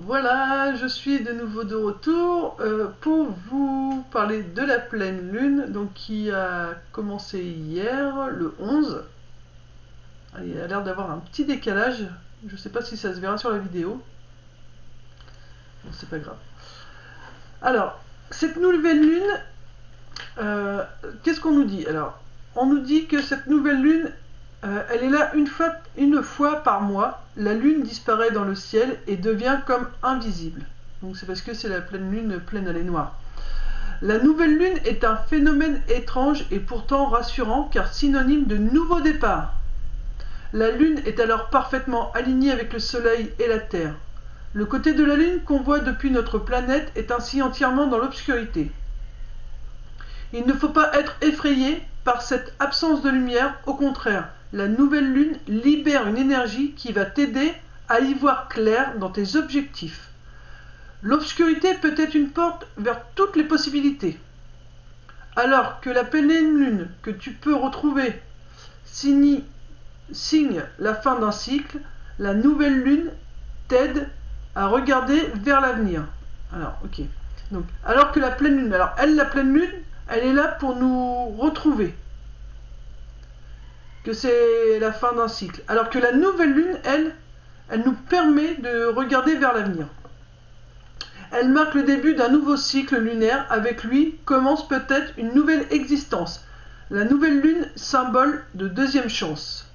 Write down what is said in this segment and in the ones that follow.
Voilà, je suis de nouveau de retour pour vous parler de la pleine lune, donc qui a commencé hier, le 11. Il a l'air d'avoir un petit décalage, je ne sais pas si ça se verra sur la vidéo. Bon, c'est pas grave. Alors, cette nouvelle lune, qu'est-ce qu'on nous dit? Alors, on nous dit que cette nouvelle lune, elle est là une fois par mois. La lune disparaît dans le ciel et devient comme invisible. Donc c'est parce que c'est la pleine lune pleine, elle est noire. La nouvelle lune est un phénomène étrange et pourtant rassurant car synonyme de nouveau départ. La lune est alors parfaitement alignée avec le soleil et la terre. Le côté de la lune qu'on voit depuis notre planète est ainsi entièrement dans l'obscurité. Il ne faut pas être effrayé par cette absence de lumière, au contraire, la nouvelle lune libère une énergie qui va t'aider à y voir clair dans tes objectifs. L'obscurité peut être une porte vers toutes les possibilités. Alors que la pleine lune que tu peux retrouver signe la fin d'un cycle, la nouvelle lune t'aide à regarder vers l'avenir. Alors, ok. Donc, alors que la pleine lune, la pleine lune, elle est là pour nous retrouver. Que c'est la fin d'un cycle. Alors que la nouvelle lune, elle nous permet de regarder vers l'avenir. Elle marque le début d'un nouveau cycle lunaire. Avec lui commence peut-être une nouvelle existence. La nouvelle lune, symbole de deuxième chance.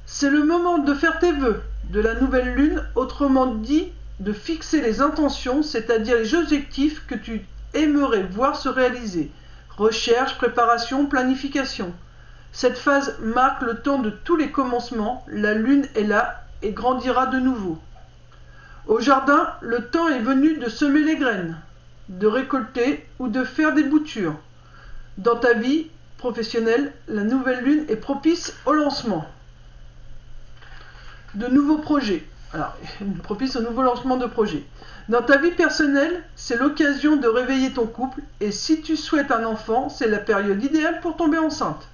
C'est le moment de faire tes vœux de la nouvelle lune, autrement dit, de fixer les intentions, c'est-à-dire les objectifs que tu aimerais voir se réaliser. Recherche, préparation, planification. Cette phase marque le temps de tous les commencements. La lune est là et grandira de nouveau. Au jardin, le temps est venu de semer les graines, de récolter ou de faire des boutures. Dans ta vie professionnelle, la nouvelle lune est propice au lancement de nouveaux projets. Alors, propice au nouveau lancement de projets. Dans ta vie personnelle, c'est l'occasion de réveiller ton couple et si tu souhaites un enfant, c'est la période idéale pour tomber enceinte.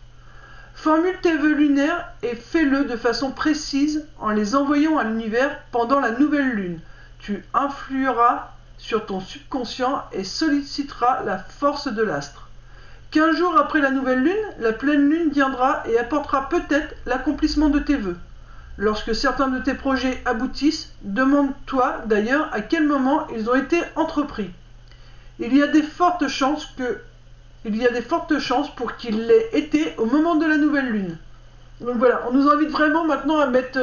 Formule tes vœux lunaires et fais-le de façon précise en les envoyant à l'univers pendant la nouvelle lune. Tu influeras sur ton subconscient et solliciteras la force de l'astre. 15 jours après la nouvelle lune, la pleine lune viendra et apportera peut-être l'accomplissement de tes vœux. Lorsque certains de tes projets aboutissent, demande-toi d'ailleurs à quel moment ils ont été entrepris. Il y a des fortes chances pour qu'il l'ait été au moment de la nouvelle lune. Donc voilà, on nous invite vraiment maintenant à mettre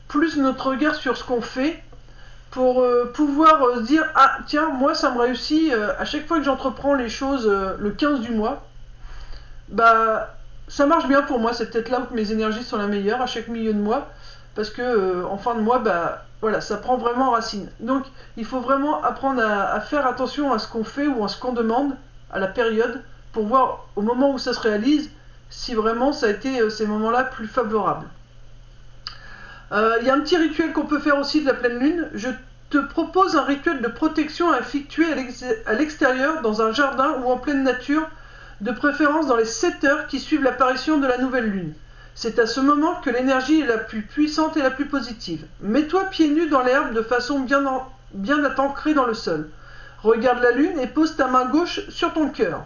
plus notre regard sur ce qu'on fait pour pouvoir se dire « Ah tiens, moi ça me réussit, à chaque fois que j'entreprends les choses le 15 du mois, bah ça marche bien pour moi, c'est peut-être là où mes énergies sont la meilleure à chaque milieu de mois, parce que en fin de mois, bah voilà, ça prend vraiment racine. Donc il faut vraiment apprendre à faire attention à ce qu'on fait ou à ce qu'on demande, à la période, pour voir au moment où ça se réalise, si vraiment ça a été ces moments-là plus favorables. Il y a un petit rituel qu'on peut faire aussi de la pleine lune. Je te propose un rituel de protection à effectuer à l'extérieur, dans un jardin ou en pleine nature, de préférence dans les 7 heures qui suivent l'apparition de la nouvelle lune. C'est à ce moment que l'énergie est la plus puissante et la plus positive. Mets-toi pieds nus dans l'herbe de façon bien ancrée dans le sol. Regarde la lune et pose ta main gauche sur ton cœur.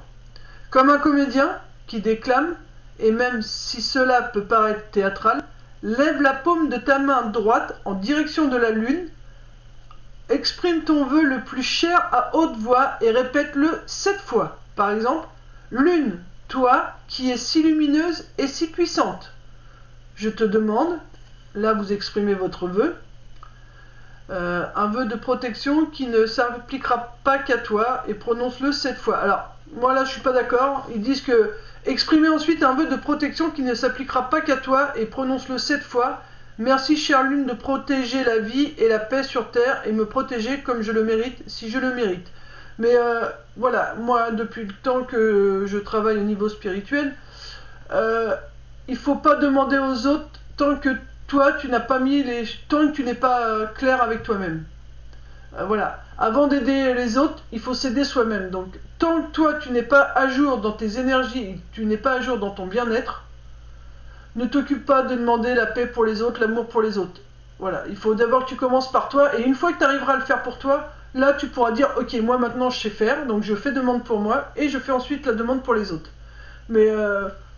Comme un comédien qui déclame, et même si cela peut paraître théâtral, lève la paume de ta main droite en direction de la lune, exprime ton vœu le plus cher à haute voix et répète-le 7 fois. Par exemple, lune, toi qui es si lumineuse et si puissante, je te demande, là vous exprimez votre vœu, un vœu de protection qui ne s'appliquera pas qu'à toi et prononce-le 7 fois. Alors, moi là je suis pas d'accord, ils disent que exprimez ensuite un vœu de protection qui ne s'appliquera pas qu'à toi et prononce-le 7 fois. Merci chère lune de protéger la vie et la paix sur terre et me protéger comme je le mérite, si je le mérite. Mais voilà, moi depuis le temps que je travaille au niveau spirituel, il faut pas demander aux autres tant que toi tu n'as pas tant que tu n'es pas clair avec toi-même. Voilà, avant d'aider les autres, il faut s'aider soi-même. Donc tant que toi tu n'es pas à jour dans tes énergies, tu n'es pas à jour dans ton bien-être, ne t'occupe pas de demander la paix pour les autres, l'amour pour les autres. Voilà, il faut d'abord que tu commences par toi, et une fois que tu arriveras à le faire pour toi, là tu pourras dire, ok, moi maintenant je sais faire, donc je fais demande pour moi, et je fais ensuite la demande pour les autres. Mais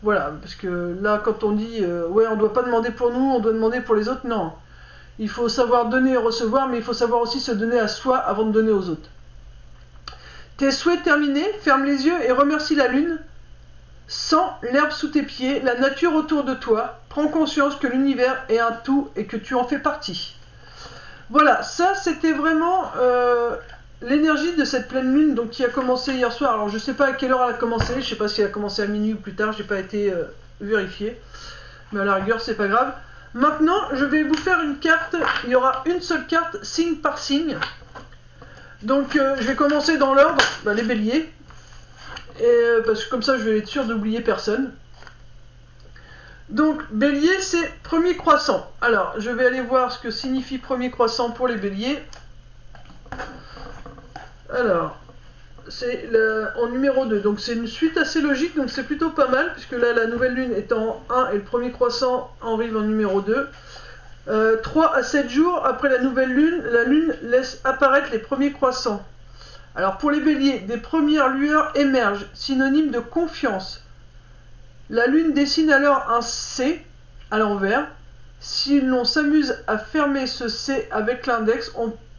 voilà, parce que là quand on dit, ouais on doit pas demander pour nous, on doit demander pour les autres, non. Il faut savoir donner et recevoir, mais il faut savoir aussi se donner à soi avant de donner aux autres. Tes souhaits terminés, ferme les yeux et remercie la lune. Sens l'herbe sous tes pieds, la nature autour de toi. Prends conscience que l'univers est un tout et que tu en fais partie. Voilà, ça c'était vraiment l'énergie de cette pleine lune donc, qui a commencé hier soir. Alors je sais pas à quelle heure elle a commencé, je sais pas si elle a commencé à minuit ou plus tard, j'ai pas été vérifié. Mais à la rigueur, c'est pas grave. Maintenant, je vais vous faire une carte. Il y aura une seule carte, signe par signe. Donc, je vais commencer dans l'ordre, les béliers. Parce que comme ça, je vais être sûr d'oublier personne. Donc, bélier, c'est premier croissant. Alors, je vais aller voir ce que signifie premier croissant pour les béliers. Alors, c'est en numéro 2. Donc, c'est une suite assez logique, donc c'est plutôt pas mal, puisque là, la nouvelle lune est en 1 et le premier croissant arrive en numéro 2. 3 à 7 jours après la nouvelle lune, la lune laisse apparaître les premiers croissants. Alors pour les béliers, des premières lueurs émergent, synonyme de confiance. La lune dessine alors un C à l'envers. Si l'on s'amuse à fermer ce C avec l'index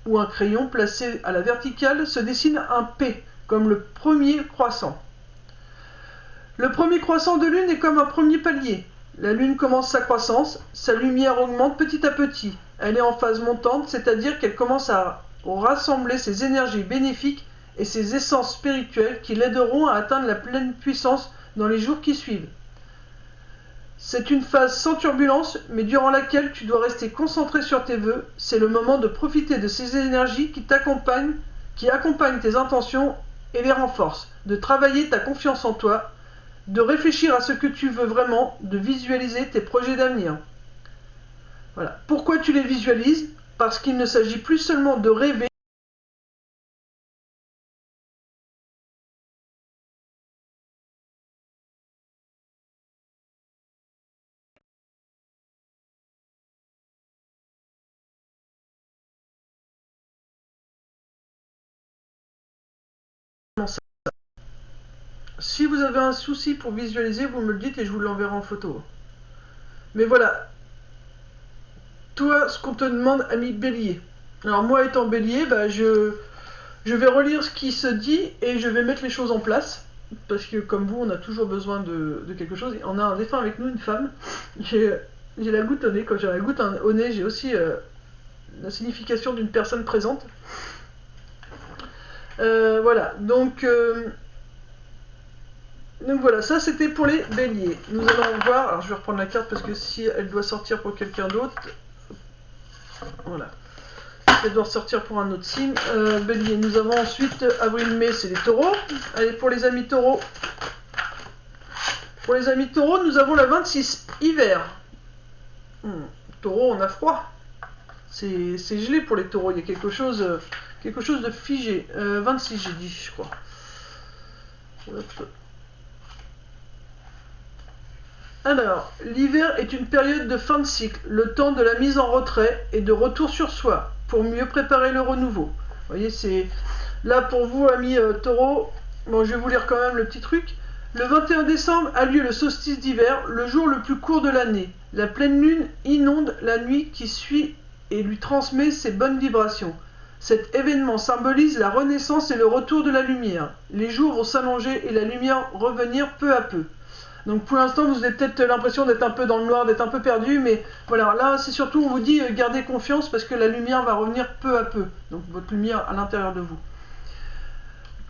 ou un crayon placé à la verticale, se dessine un P, comme le premier croissant. Le premier croissant de lune est comme un premier palier. La lune commence sa croissance, sa lumière augmente petit à petit. Elle est en phase montante, c'est-à-dire qu'elle commence à rassembler ses énergies bénéfiques et ses essences spirituelles qui l'aideront à atteindre la pleine puissance dans les jours qui suivent. C'est une phase sans turbulence, mais durant laquelle tu dois rester concentré sur tes vœux. C'est le moment de profiter de ces énergies qui accompagnent tes intentions et les renforcent, de travailler ta confiance en toi, de réfléchir à ce que tu veux vraiment, de visualiser tes projets d'avenir. Voilà. Pourquoi tu les visualises? Parce qu'il ne s'agit plus seulement de rêver. Si vous avez un souci pour visualiser, vous me le dites et je vous l'enverrai en photo. Mais voilà. Toi, ce qu'on te demande, ami bélier. Alors moi étant bélier, je vais relire ce qui se dit et je vais mettre les choses en place. Parce que comme vous, on a toujours besoin de quelque chose. On a un défunt avec nous, une femme. J'ai la goutte au nez. Quand j'ai la goutte au nez, j'ai aussi la signification d'une personne présente. Voilà, donc voilà, ça c'était pour les béliers. Nous allons voir, alors je vais reprendre la carte parce que si elle doit sortir pour quelqu'un d'autre, voilà, elle doit ressortir pour un autre signe. Bélier, nous avons ensuite avril-mai, c'est les taureaux. Allez, pour les amis taureaux. Pour les amis taureaux, nous avons la 26, hiver. Taureau, on a froid. C'est gelé pour les taureaux, il y a quelque chose de figé. 26 j'ai dit, je crois. Hop. Alors, l'hiver est une période de fin de cycle, le temps de la mise en retrait et de retour sur soi, pour mieux préparer le renouveau. Vous voyez, c'est là pour vous, amis taureaux. Bon, je vais vous lire quand même le petit truc. Le 21 décembre a lieu le solstice d'hiver, le jour le plus court de l'année. La pleine lune inonde la nuit qui suit et lui transmet ses bonnes vibrations. Cet événement symbolise la renaissance et le retour de la lumière. Les jours vont s'allonger et la lumière revenir peu à peu. Donc pour l'instant, vous avez peut-être l'impression d'être un peu dans le noir, d'être un peu perdu, mais voilà, là c'est surtout, on vous dit, gardez confiance parce que la lumière va revenir peu à peu. Donc votre lumière à l'intérieur de vous.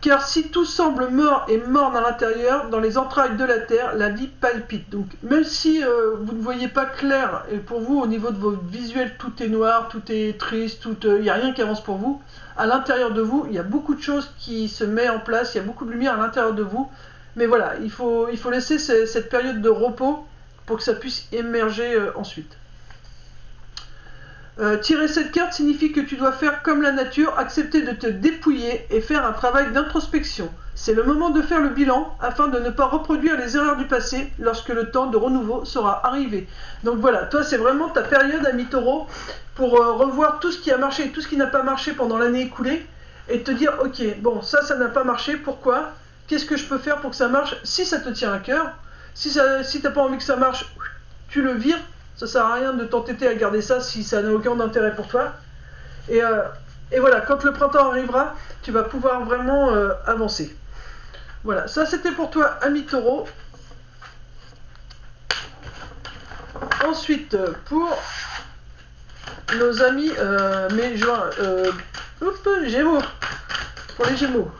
Car si tout semble mort et morne à l'intérieur, dans les entrailles de la terre, la vie palpite. Donc même si vous ne voyez pas clair, et pour vous, au niveau de vos visuels, tout est noir, tout est triste, il n'y a rien qui avance pour vous, à l'intérieur de vous, il y a beaucoup de choses qui se mettent en place, il y a beaucoup de lumière à l'intérieur de vous. Mais voilà, il faut laisser cette période de repos pour que ça puisse émerger ensuite. Tirer cette carte signifie que tu dois faire comme la nature, accepter de te dépouiller et faire un travail d'introspection. C'est le moment de faire le bilan afin de ne pas reproduire les erreurs du passé lorsque le temps de renouveau sera arrivé. Donc voilà, toi c'est vraiment ta période, ami Taureau, pour revoir tout ce qui a marché et tout ce qui n'a pas marché pendant l'année écoulée et te dire ok, bon ça n'a pas marché, pourquoi? Qu'est-ce que je peux faire pour que ça marche si ça te tient à cœur? Si t'as pas envie que ça marche, tu le vires. Ça sert à rien de t'entêter à garder ça si ça n'a aucun intérêt pour toi. Et voilà, quand le printemps arrivera, tu vas pouvoir vraiment avancer. Voilà, ça c'était pour toi, ami Taureau. Ensuite, pour nos amis Gémeaux. Pour les Gémeaux.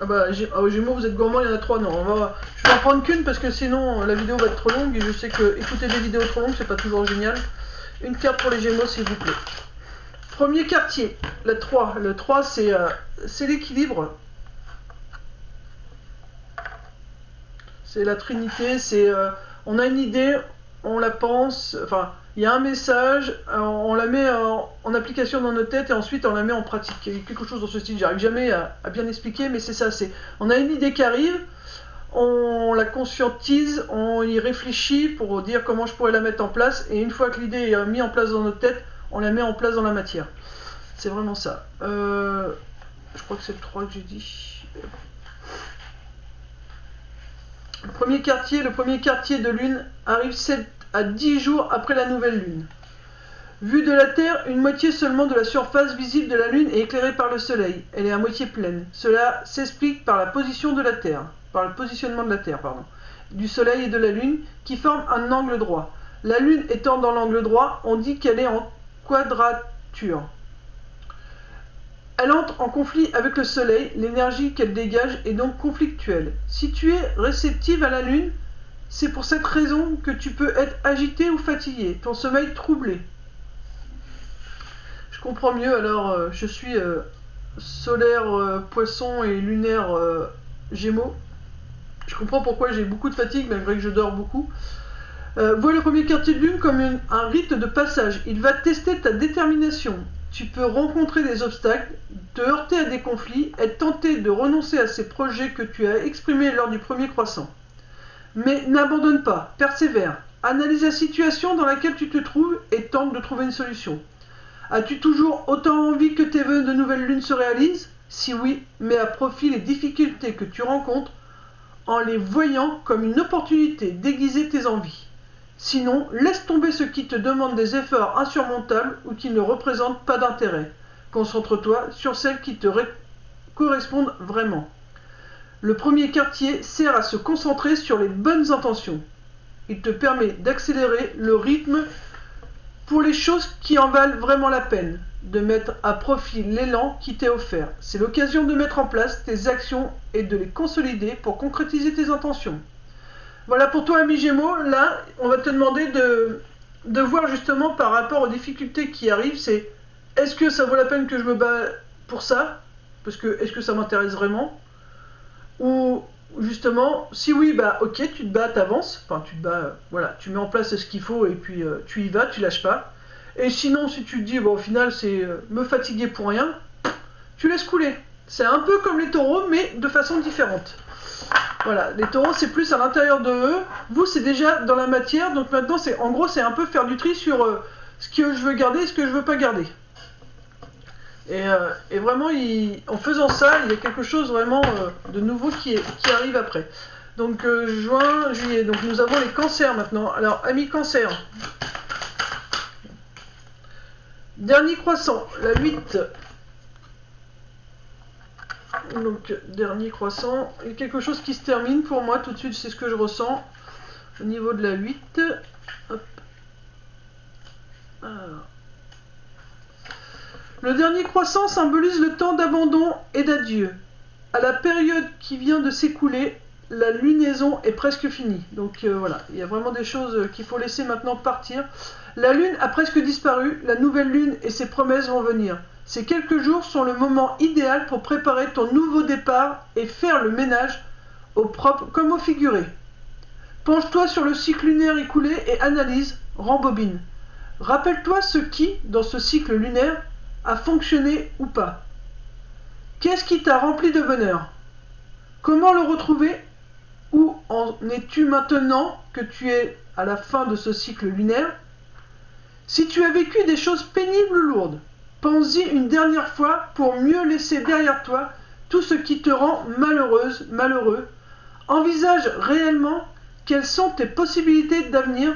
Ah bah, Gémeaux, vous êtes gourmands, il y en a 3. Non, je vais en prendre qu'une parce que sinon la vidéo va être trop longue et je sais que écouter des vidéos trop longues, c'est pas toujours génial. Une carte pour les Gémeaux, s'il vous plaît. Premier quartier, le 3. Le 3, c'est l'équilibre. C'est la Trinité, on a une idée, on la pense, enfin, il y a un message, on la met en application dans nos têtes et ensuite on la met en pratique. Il y a quelque chose dans ce style, j'arrive jamais à bien expliquer, mais c'est ça, on a une idée qui arrive, on la conscientise, on y réfléchit pour dire comment je pourrais la mettre en place, et une fois que l'idée est mise en place dans notre tête, on la met en place dans la matière. C'est vraiment ça. Je crois que c'est le 3 que j'ai dit. Le premier quartier de lune arrive 7 à 10 jours après la nouvelle lune. Vue de la Terre, une moitié seulement de la surface visible de la lune est éclairée par le soleil. Elle est à moitié pleine. Cela s'explique par la position de la Terre, par le positionnement de la Terre, du soleil et de la lune, qui forment un angle droit. La lune étant dans l'angle droit, on dit qu'elle est en quadrature. Elle entre en conflit avec le soleil, l'énergie qu'elle dégage est donc conflictuelle. Si tu es réceptive à la lune, c'est pour cette raison que tu peux être agité ou fatigué, ton sommeil troublé. Je comprends mieux, alors je suis solaire poisson et lunaire gémeaux. Je comprends pourquoi j'ai beaucoup de fatigue malgré que je dors beaucoup. Vois le premier quartier de lune comme un rite de passage. Il va tester ta détermination. Tu peux rencontrer des obstacles, te heurter à des conflits, être tenté de renoncer à ces projets que tu as exprimés lors du premier croissant. Mais n'abandonne pas, persévère. Analyse la situation dans laquelle tu te trouves et tente de trouver une solution. As-tu toujours autant envie que tes vœux de nouvelle lune se réalisent? Si oui, mets à profit les difficultés que tu rencontres en les voyant comme une opportunité d'aiguiser tes envies. Sinon, laisse tomber ce qui te demande des efforts insurmontables ou qui ne représentent pas d'intérêt. Concentre-toi sur celles qui te correspondent vraiment. Le premier quartier sert à se concentrer sur les bonnes intentions. Il te permet d'accélérer le rythme pour les choses qui en valent vraiment la peine, de mettre à profit l'élan qui t'est offert. C'est l'occasion de mettre en place tes actions et de les consolider pour concrétiser tes intentions. Voilà pour toi, ami Gémeaux. Là, on va te demander de voir justement par rapport aux difficultés qui arrivent, c'est est-ce que ça vaut la peine que je me bats pour ça? Parce que est-ce que ça m'intéresse vraiment? Ou justement, si oui, bah ok, tu te bats, t'avances, enfin tu te bats, voilà, tu mets en place ce qu'il faut et puis tu y vas, tu lâches pas. Et sinon, si tu te dis, bon au final c'est me fatiguer pour rien, tu laisses couler. C'est un peu comme les taureaux, mais de façon différente. Voilà, les taureaux c'est plus à l'intérieur de eux, vous c'est déjà dans la matière, donc maintenant c'est en gros c'est un peu faire du tri sur ce que je veux garder et ce que je veux pas garder. Et vraiment, en faisant ça, il y a quelque chose vraiment de nouveau qui arrive après. Donc juin, juillet, donc nous avons les cancers maintenant. Alors, amis cancer. Dernier croissant, la 8. Donc, dernier croissant. Il y a quelque chose qui se termine pour moi, tout de suite, c'est ce que je ressens. Au niveau de la 8. Hop. Alors. Le dernier croissant symbolise le temps d'abandon et d'adieu. À la période qui vient de s'écouler, la lunaison est presque finie. Donc voilà, il y a vraiment des choses qu'il faut laisser maintenant partir. La lune a presque disparu, la nouvelle lune et ses promesses vont venir. Ces quelques jours sont le moment idéal pour préparer ton nouveau départ et faire le ménage au propre comme au figuré. Penche-toi sur le cycle lunaire écoulé et analyse, rembobine. Rappelle-toi ce qui, dans ce cycle lunaire, a fonctionné ou pas. Qu'est-ce qui t'a rempli de bonheur? Comment le retrouver? Où en es-tu maintenant que tu es à la fin de ce cycle lunaire? Si tu as vécu des choses pénibles ou lourdes, pense-y une dernière fois pour mieux laisser derrière toi tout ce qui te rend malheureuse, malheureux. Envisage réellement quelles sont tes possibilités d'avenir.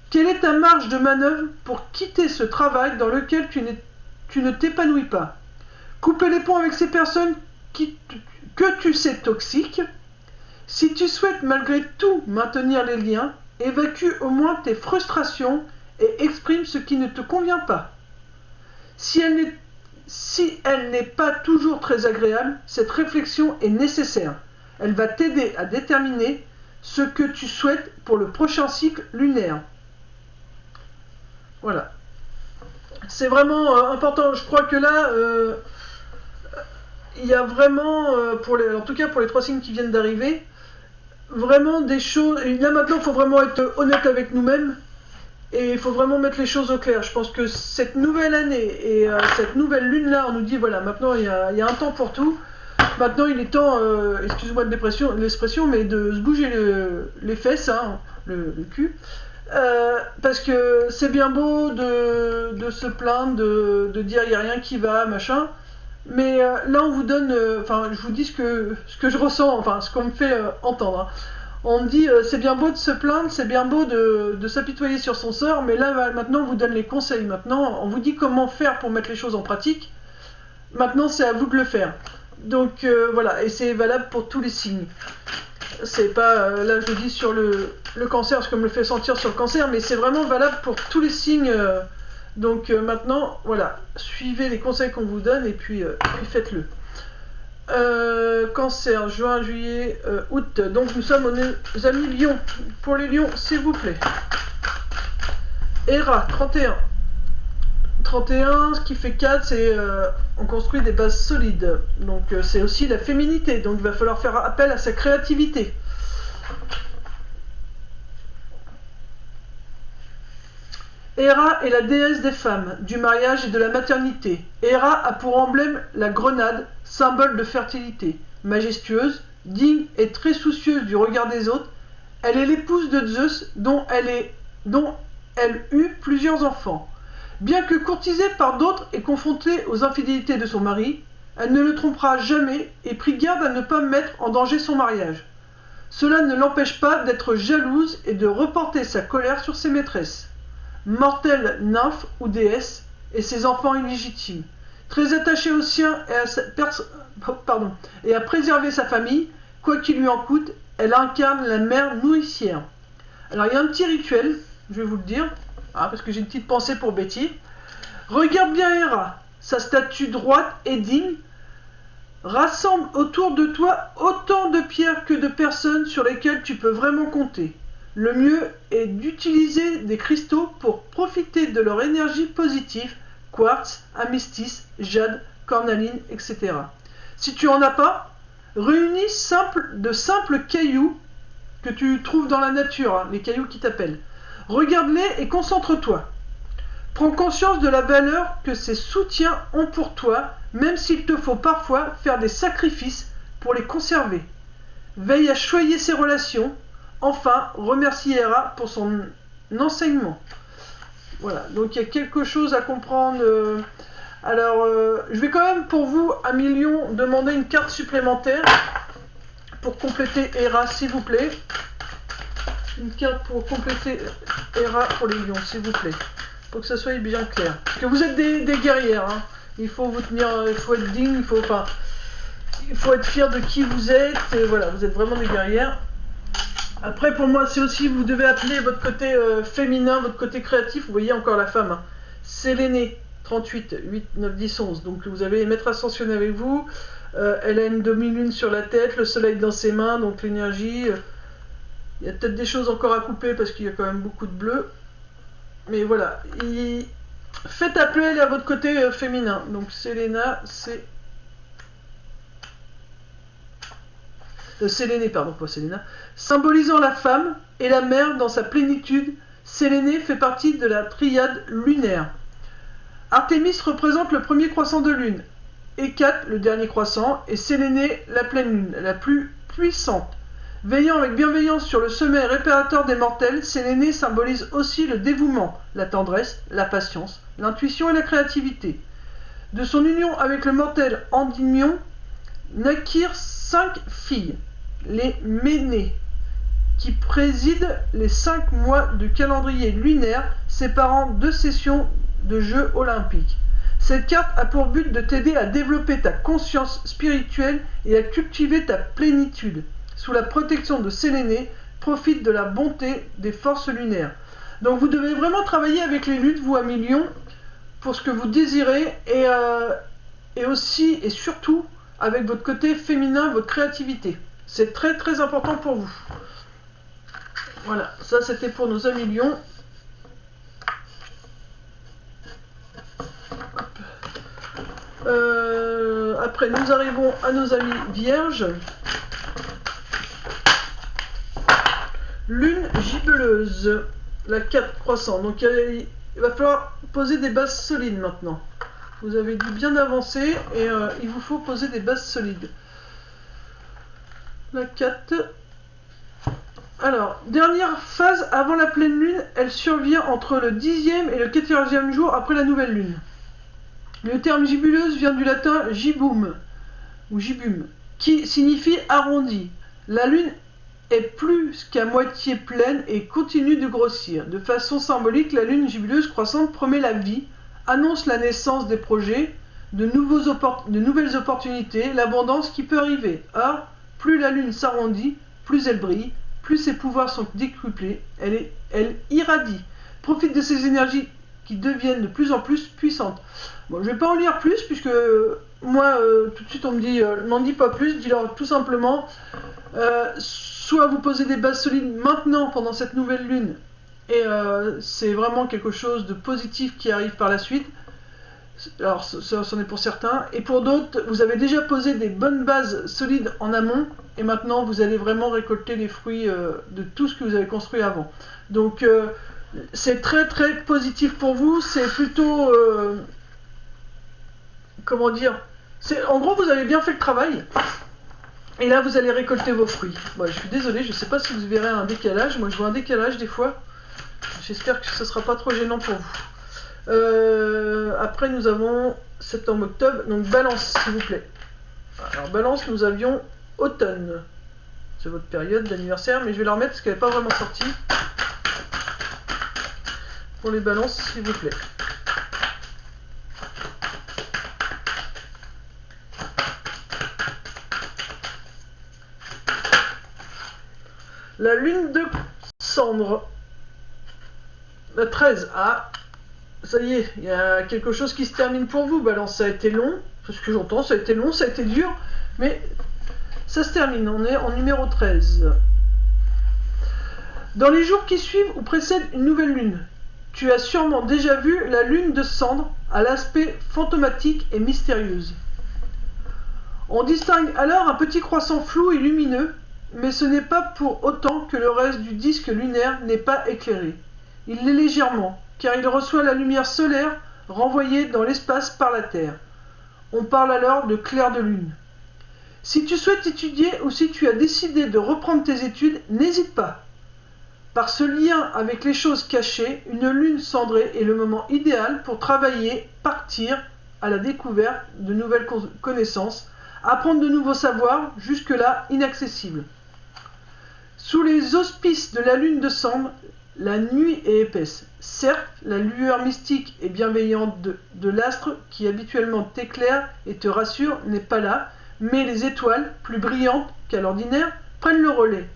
Quelle est ta marge de manœuvre pour quitter ce travail dans lequel tu ne t'épanouis pas? Couper les ponts avec ces personnes que tu sais toxiques. Si tu souhaites malgré tout maintenir les liens, évacue au moins tes frustrations et exprime ce qui ne te convient pas. Si elle n'est pas toujours très agréable, cette réflexion est nécessaire. Elle va t'aider à déterminer ce que tu souhaites pour le prochain cycle lunaire. Voilà. C'est vraiment important. Je crois que là, il y a vraiment, en tout cas pour les 3 signes qui viennent d'arriver, vraiment des choses. Et là maintenant, il faut vraiment être honnête avec nous-mêmes. Et il faut vraiment mettre les choses au clair. Je pense que cette nouvelle année et cette nouvelle lune-là, on nous dit, voilà, maintenant il y a un temps pour tout. Maintenant il est temps, excuse-moi de l'expression, mais de se bouger les fesses, hein, le cul. Parce que c'est bien beau de se plaindre, de dire il n'y a rien qui va, machin. Mais là on vous donne, je vous dis ce que je ressens, enfin ce qu'on me fait entendre. Hein. On me dit c'est bien beau de se plaindre, c'est bien beau de s'apitoyer sur son sort, mais là maintenant on vous donne les conseils. Maintenant on vous dit comment faire pour mettre les choses en pratique. Maintenant c'est à vous de le faire. Donc voilà, et c'est valable pour tous les signes. C'est pas, là je dis sur le cancer, parce que je me le fais sentir sur le cancer, mais c'est vraiment valable pour tous les signes. Donc maintenant, voilà, suivez les conseils qu'on vous donne et puis faites-le. Cancer, juin, juillet, août. Donc nous sommes aux amis Lions. Pour les Lions, s'il vous plaît. Héra, 31. 31, ce qui fait 4, c'est on construit des bases solides. Donc c'est aussi la féminité. Donc il va falloir faire appel à sa créativité. Héra est la déesse des femmes, du mariage et de la maternité. Héra a pour emblème la grenade, symbole de fertilité. Majestueuse, digne et très soucieuse du regard des autres, elle est l'épouse de Zeus dont elle eut plusieurs enfants. Bien que courtisée par d'autres et confrontée aux infidélités de son mari, elle ne le trompera jamais et prit garde à ne pas mettre en danger son mariage. Cela ne l'empêche pas d'être jalouse et de reporter sa colère sur ses maîtresses. Mortelle nymphe ou déesse, et ses enfants illégitimes. Très attachée aux siens et à préserver sa famille, quoi qu'il lui en coûte, elle incarne la mère nourricière. Alors il y a un petit rituel, je vais vous le dire, parce que j'ai une petite pensée pour Betty. Regarde bien Héra, sa statue droite et digne, rassemble autour de toi autant de pierres que de personnes sur lesquelles tu peux vraiment compter. Le mieux est d'utiliser des cristaux pour profiter de leur énergie positive, quartz, améthyste, jade, cornaline, etc. Si tu en as pas, réunis de simples cailloux que tu trouves dans la nature, les cailloux qui t'appellent. Regarde-les et concentre-toi. Prends conscience de la valeur que ces soutiens ont pour toi, même s'il te faut parfois faire des sacrifices pour les conserver. Veille à choyer ces relations. Enfin, remercie Héra pour son enseignement. Voilà, donc il y a quelque chose à comprendre. Alors, je vais quand même pour vous, amis Lions, demander une carte supplémentaire pour compléter Héra, s'il vous plaît. Une carte pour compléter Héra pour les Lions, s'il vous plaît. Pour que ça soit bien clair. Parce que vous êtes des guerrières. Hein. Il faut vous tenir, il faut être digne, il faut être fier de qui vous êtes. Et voilà, vous êtes vraiment des guerrières. Après, pour moi, c'est aussi, vous devez appeler votre côté féminin, votre côté créatif. Vous voyez encore la femme. Hein. Sélénée, 38, 8, 9, 10, 11. Donc vous avez Maître Ascensionné avec vous. Elle a une demi-lune sur la tête, le soleil dans ses mains, donc l'énergie. Il y a peut-être des choses encore à couper parce qu'il y a quand même beaucoup de bleu. Mais voilà. Faites appel à votre côté féminin. Donc Séléna, c'est... Sélénée, pardon, pas Séléna. Symbolisant la femme et la mère dans sa plénitude, Séléné fait partie de la triade lunaire. Artémis représente le premier croissant de lune, Hécate le dernier croissant, et Séléné la pleine lune, la plus puissante. Veillant avec bienveillance sur le sommeil réparateur des mortels, Séléné symbolise aussi le dévouement, la tendresse, la patience, l'intuition et la créativité. De son union avec le mortel Endymion naquirent 5 filles, les Ménées, qui président les 5 mois du calendrier lunaire séparant 2 sessions de Jeux olympiques. Cette carte a pour but de t'aider à développer ta conscience spirituelle et à cultiver ta plénitude. Sous la protection de Séléné, profite de la bonté des forces lunaires. Donc vous devez vraiment travailler avec les lunes, vous amis lions, pour ce que vous désirez et aussi et surtout avec votre côté féminin, votre créativité. C'est très très important pour vous. Voilà, ça c'était pour nos amis lions. Après nous arrivons à nos amis vierges. Lune gibeleuse, la 4 croissant. Donc il va falloir poser des bases solides maintenant. Vous avez dû bien avancer et il vous faut poser des bases solides. La 4. Alors, dernière phase avant la pleine lune, elle survient entre le 10e et le 14e jour après la nouvelle lune. Le terme gibuleuse vient du latin gibum, ou gibum, qui signifie arrondi. La lune est plus qu'à moitié pleine et continue de grossir. De façon symbolique, la lune gibuleuse croissante promet la vie, annonce la naissance des projets, de nouvelles opportunités, l'abondance qui peut arriver. Or, plus la lune s'arrondit, plus elle brille, plus ses pouvoirs sont décuplés, elle irradie, profite de ces énergies qui deviennent de plus en plus puissantes. Bon, je ne vais pas en lire plus, puisque moi, tout de suite, on me dit, n'en dis pas plus, dis-leur tout simplement, soit vous posez des bases solides maintenant, pendant cette nouvelle lune, et c'est vraiment quelque chose de positif qui arrive par la suite. Alors, c'en est pour certains. Et pour d'autres, vous avez déjà posé des bonnes bases solides en amont, et maintenant, vous allez vraiment récolter les fruits de tout ce que vous avez construit avant. Donc, c'est très très positif pour vous. C'est plutôt... comment dire, en gros, vous avez bien fait le travail. Et là, vous allez récolter vos fruits. Bon, je suis désolé, je ne sais pas si vous verrez un décalage. Moi, je vois un décalage des fois. J'espère que ce ne sera pas trop gênant pour vous. Après, nous avons septembre-octobre. Donc, balance, s'il vous plaît. Alors, balance, nous avions automne. C'est votre période d'anniversaire. Mais je vais la remettre parce qu'elle n'est pas vraiment sortie. Pour les balances, s'il vous plaît. La lune de cendre. La 13. Ah, ça y est, il y a quelque chose qui se termine pour vous. Balance, ça a été long. C'est ce que j'entends, ça a été long, ça a été dur. Mais ça se termine. On est en numéro 13. Dans les jours qui suivent ou précèdent une nouvelle lune, tu as sûrement déjà vu la lune de cendre à l'aspect fantomatique et mystérieuse. On distingue alors un petit croissant flou et lumineux, mais ce n'est pas pour autant que le reste du disque lunaire n'est pas éclairé. Il l'est légèrement, car il reçoit la lumière solaire renvoyée dans l'espace par la Terre. On parle alors de clair de lune. Si tu souhaites étudier ou si tu as décidé de reprendre tes études, n'hésite pas. Par ce lien avec les choses cachées, une lune cendrée est le moment idéal pour travailler, partir à la découverte de nouvelles connaissances, apprendre de nouveaux savoirs, jusque-là inaccessibles. Sous les auspices de la lune de cendre, la nuit est épaisse. Certes, la lueur mystique et bienveillante de l'astre qui habituellement t'éclaire et te rassure n'est pas là, mais les étoiles, plus brillantes qu'à l'ordinaire, prennent le relais.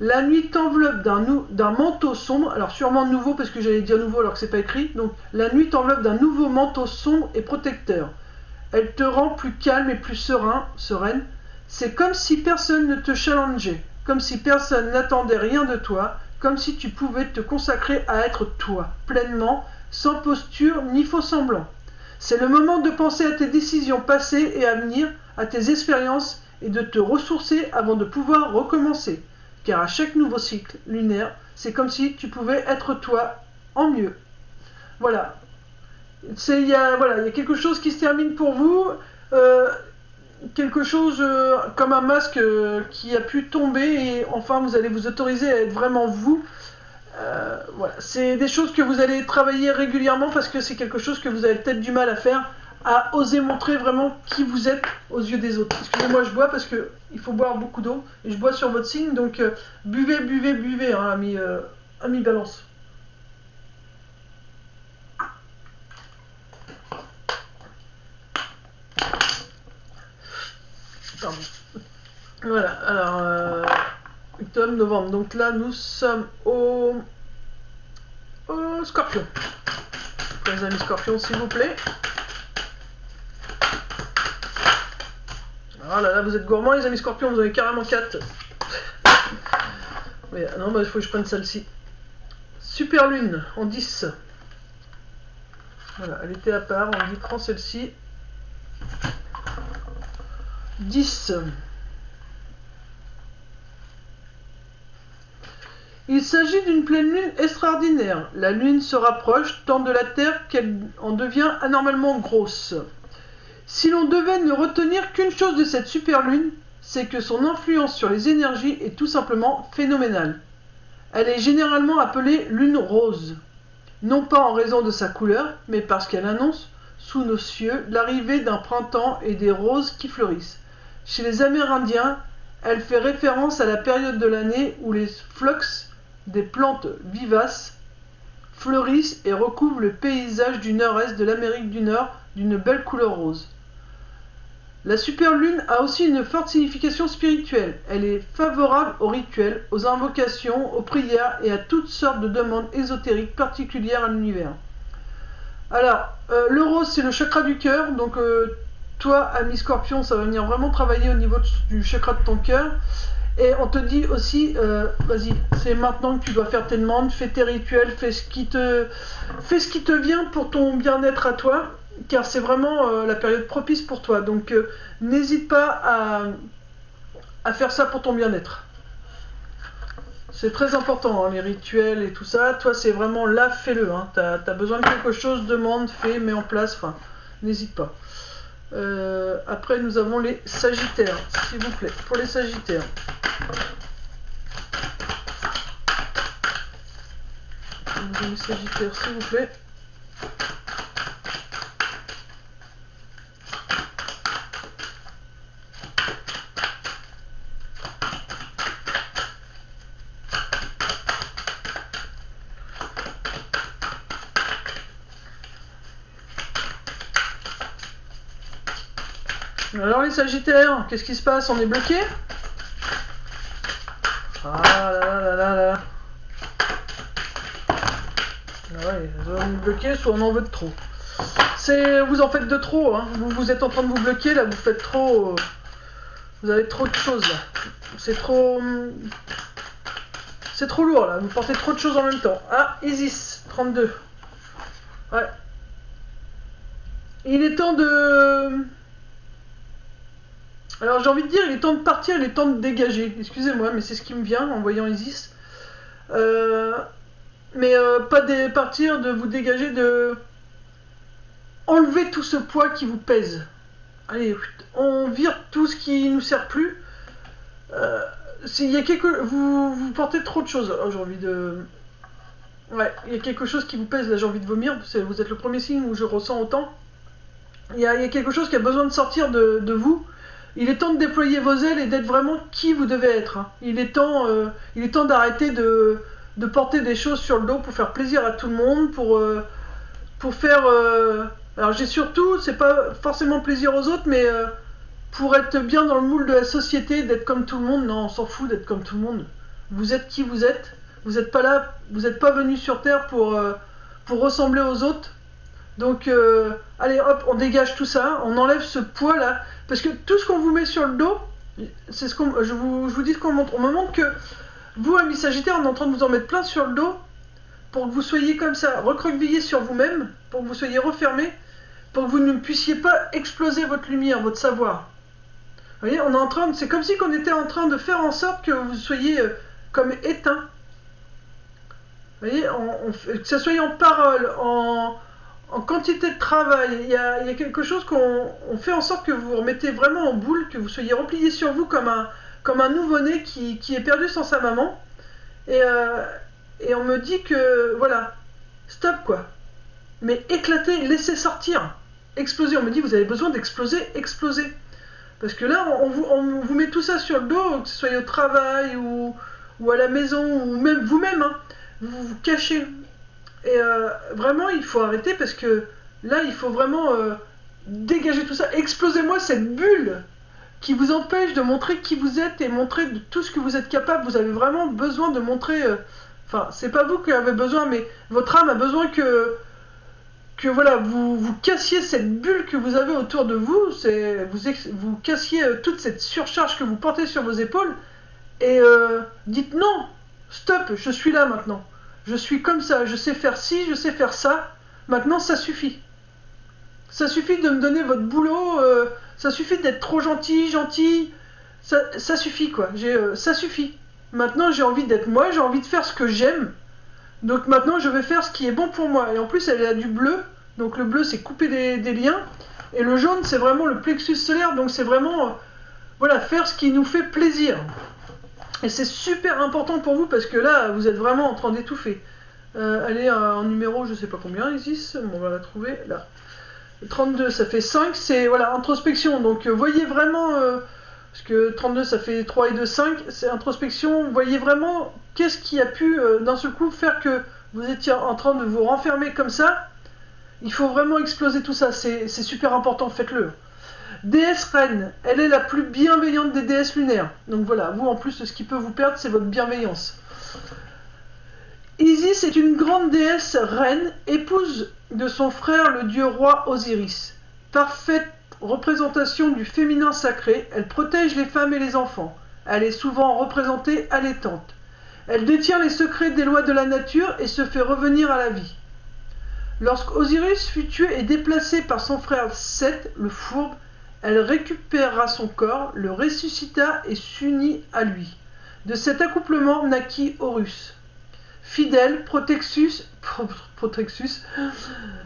La nuit t'enveloppe d'un manteau sombre, alors sûrement nouveau parce que j'allais dire nouveau alors que c'est pas écrit, donc la nuit t'enveloppe d'un nouveau manteau sombre et protecteur. Elle te rend plus calme et plus sereine. C'est comme si personne ne te challengeait, comme si personne n'attendait rien de toi, comme si tu pouvais te consacrer à être toi, pleinement, sans posture ni faux semblant. C'est le moment de penser à tes décisions passées et à venir, à tes expériences et de te ressourcer avant de pouvoir recommencer. car à chaque nouveau cycle lunaire, c'est comme si tu pouvais être toi en mieux. Voilà. Il y a quelque chose qui se termine pour vous, quelque chose comme un masque qui a pu tomber, et enfin vous allez vous autoriser à être vraiment vous. Voilà. C'est des choses que vous allez travailler régulièrement parce que c'est quelque chose que vous avez peut-être du mal à faire, à oser montrer vraiment qui vous êtes aux yeux des autres. Excusez-moi, je bois parce que il faut boire beaucoup d'eau et je bois sur votre signe, donc buvez, buvez, buvez, hein, ami Balance. Pardon. Voilà, alors octobre, novembre, donc là nous sommes au Scorpion. Les amis Scorpions, s'il vous plaît. Ah là là, vous êtes gourmands les amis Scorpions, vous avez carrément 4. Mais non, bah, il faut que je prenne celle-ci. Super Lune en 10. Voilà, elle était à part, on dit prends celle-ci. 10. Il s'agit d'une pleine lune extraordinaire. La lune se rapproche tant de la Terre qu'elle en devient anormalement grosse. Si l'on devait ne retenir qu'une chose de cette super lune, c'est que son influence sur les énergies est tout simplement phénoménale. Elle est généralement appelée lune rose, non pas en raison de sa couleur, mais parce qu'elle annonce, sous nos cieux, l'arrivée d'un printemps et des roses qui fleurissent. Chez les Amérindiens, elle fait référence à la période de l'année où les phlox, des plantes vivaces, fleurissent et recouvrent le paysage du nord-est de l'Amérique du Nord d'une belle couleur rose. La superlune a aussi une forte signification spirituelle. Elle est favorable aux rituels, aux invocations, aux prières et à toutes sortes de demandes ésotériques particulières à l'univers. Alors, le rose, c'est le chakra du cœur. Donc, toi, ami Scorpion, ça va venir vraiment travailler au niveau du chakra de ton cœur. Et on te dit aussi, vas-y, c'est maintenant que tu dois faire tes demandes, fais tes rituels, fais ce qui te vient pour ton bien-être à toi. Car c'est vraiment la période propice pour toi. Donc n'hésite pas à faire ça pour ton bien-être. C'est très important, hein, les rituels et tout ça. Toi, c'est vraiment là, fais-le. Hein. T'as besoin de quelque chose, demande, fais, mets en place. Enfin, n'hésite pas. Après, nous avons les Sagittaires, s'il vous plaît. Pour les Sagittaires. Nous avons les Sagittaires, s'il vous plaît. Alors les Sagittaires, qu'est-ce qui se passe? On est bloqué? Ah là là là là là. Ah ouais, on est bloqué, soit on en veut de trop. Vous en faites de trop, hein. Vous êtes en train de vous bloquer, là, vous faites trop... Vous avez trop de choses, là. C'est trop lourd, là. Vous portez trop de choses en même temps. Ah, Isis, 32. Ouais. Il est temps de... Alors j'ai envie de dire, il est temps de partir, il est temps de dégager. Excusez-moi, mais c'est ce qui me vient en voyant Isis. Pas de partir, de vous dégager, de enlever tout ce poids qui vous pèse. Allez, on vire tout ce qui nous sert plus. Vous portez trop de choses. J'ai envie de... Ouais, il y a quelque chose qui vous pèse, là j'ai envie de vomir. Vous êtes le premier signe où je ressens autant. Il y a quelque chose qui a besoin de sortir de vous. Il est temps de déployer vos ailes et d'être vraiment qui vous devez être. Hein. Il est temps d'arrêter de porter des choses sur le dos pour faire plaisir à tout le monde, pour faire... alors j'ai surtout, c'est pas forcément plaisir aux autres, mais pour être bien dans le moule de la société, d'être comme tout le monde. Non, on s'en fout d'être comme tout le monde. Vous êtes qui vous êtes. Vous n'êtes pas là, vous n'êtes pas venu sur Terre pour ressembler aux autres. Donc, allez hop, on dégage tout ça, on enlève ce poids là, parce que tout ce qu'on vous met sur le dos, c'est ce qu'on, je vous dis ce qu'on montre. On me montre que vous, amis Sagittaires, on est en train de vous en mettre plein sur le dos, pour que vous soyez comme ça, recroquevillés sur vous-même, pour que vous soyez refermés, pour que vous ne puissiez pas exploser votre lumière, votre savoir. Vous voyez, c'est comme si on était en train de faire en sorte que vous soyez comme éteint. Vous voyez, que ça soit en parole, en quantité de travail, il y a quelque chose qu'on fait en sorte que vous vous remettez vraiment en boule, que vous soyez replié sur vous comme un nouveau-né qui est perdu sans sa maman. Et on me dit que, voilà, stop quoi. Mais éclatez, laissez sortir. Exploser. On me dit, vous avez besoin d'exploser, exploser. Parce que là, on vous met tout ça sur le dos, que ce soit au travail ou à la maison, ou même vous-même, hein. Vous vous cachez. Et vraiment, il faut arrêter parce que là, il faut vraiment dégager tout ça. Explosez-moi cette bulle qui vous empêche de montrer qui vous êtes et montrer de tout ce que vous êtes capable. Vous avez vraiment besoin de montrer... Enfin, c'est pas vous qui avez besoin, mais votre âme a besoin que voilà, vous cassiez cette bulle que vous avez autour de vous. Vous cassiez toute cette surcharge que vous portez sur vos épaules. Et dites non, stop, je suis là maintenant. Je suis comme ça, je sais faire ci, je sais faire ça. Maintenant, ça suffit. Ça suffit de me donner votre boulot. Ça suffit d'être trop gentil. Ça suffit, quoi. Ça suffit. Maintenant, j'ai envie d'être moi, j'ai envie de faire ce que j'aime. Donc maintenant, je vais faire ce qui est bon pour moi. Et en plus, elle a du bleu. Donc le bleu, c'est couper des liens. Et le jaune, c'est vraiment le plexus solaire. Donc c'est vraiment, voilà, faire ce qui nous fait plaisir. Et c'est super important pour vous parce que là, vous êtes vraiment en train d'étouffer. Elle est en numéro, je sais pas combien, Isis, on va la trouver là. 32, ça fait 5, c'est voilà, introspection. Donc voyez vraiment, parce que 32, ça fait 3 et 2, 5, c'est introspection. Voyez vraiment qu'est-ce qui a pu d'un seul coup faire que vous étiez en train de vous renfermer comme ça. Il faut vraiment exploser tout ça, c'est super important, faites-le. Déesse reine, elle est la plus bienveillante des déesses lunaires. Donc voilà, vous en plus, ce qui peut vous perdre, c'est votre bienveillance. Isis est une grande déesse reine, épouse de son frère le dieu roi Osiris. Parfaite représentation du féminin sacré, elle protège les femmes et les enfants. Elle est souvent représentée allaitante. Elle détient les secrets des lois de la nature et se fait revenir à la vie. Lorsqu'Osiris fut tué et déplacé par son frère Seth, le fourbe, elle récupéra son corps, le ressuscita et s'unit à lui. De cet accouplement naquit Horus. Fidèle, Protexus,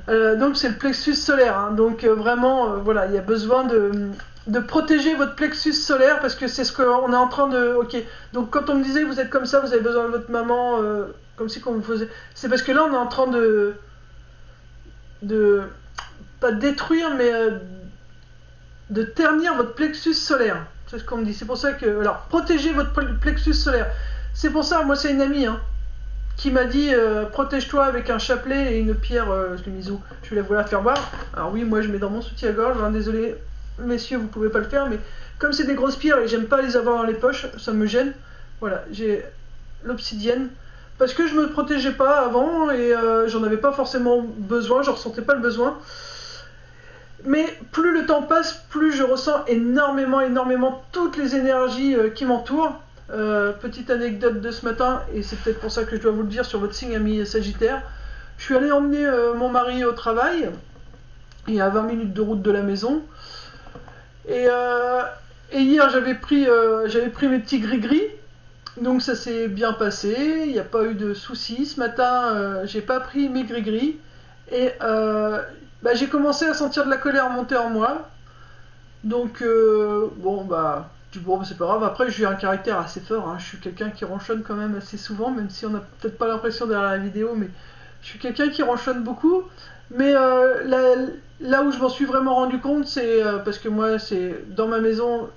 donc c'est le plexus solaire, hein, donc vraiment, voilà, il y a besoin de protéger votre plexus solaire parce que c'est ce qu'on est en train de... Ok, donc quand on me disait vous êtes comme ça, vous avez besoin de votre maman, comme si qu'on vous faisait... C'est parce que là on est en train de pas détruire, mais de ternir votre plexus solaire. C'est ce qu'on me dit. C'est pour ça que... Alors, protégez votre plexus solaire. C'est pour ça, moi c'est une amie, hein, qui m'a dit protège-toi avec un chapelet et une pierre. Je l'ai mise où? Je vais la voilà faire voir. Alors oui, moi je mets dans mon soutien-gorge. Hein, désolé, messieurs, vous pouvez pas le faire, mais comme c'est des grosses pierres et j'aime pas les avoir dans les poches, ça me gêne. Voilà, j'ai l'obsidienne. Parce que je me protégeais pas avant et j'en avais pas forcément besoin, je ressentais pas le besoin. Mais plus le temps passe, plus je ressens énormément toutes les énergies qui m'entourent. Petite anecdote de ce matin, et c'est peut-être pour ça que je dois vous le dire sur votre signe ami Sagittaire. Je suis allée emmener mon mari au travail, il y a 20 minutes de route de la maison. Et hier j'avais pris mes petits gris-gris. Donc ça s'est bien passé, il n'y a pas eu de soucis. Ce matin, j'ai pas pris mes gris-gris. Et j'ai commencé à sentir de la colère monter en moi. Donc, bon, c'est pas grave. Après, j'ai un caractère assez fort. Hein. Je suis quelqu'un qui ronchonne quand même assez souvent, même si on n'a peut-être pas l'impression derrière la vidéo. Mais je suis quelqu'un qui ronchonne beaucoup. Mais là où je m'en suis vraiment rendu compte, c'est parce que moi, c'est dans ma maison,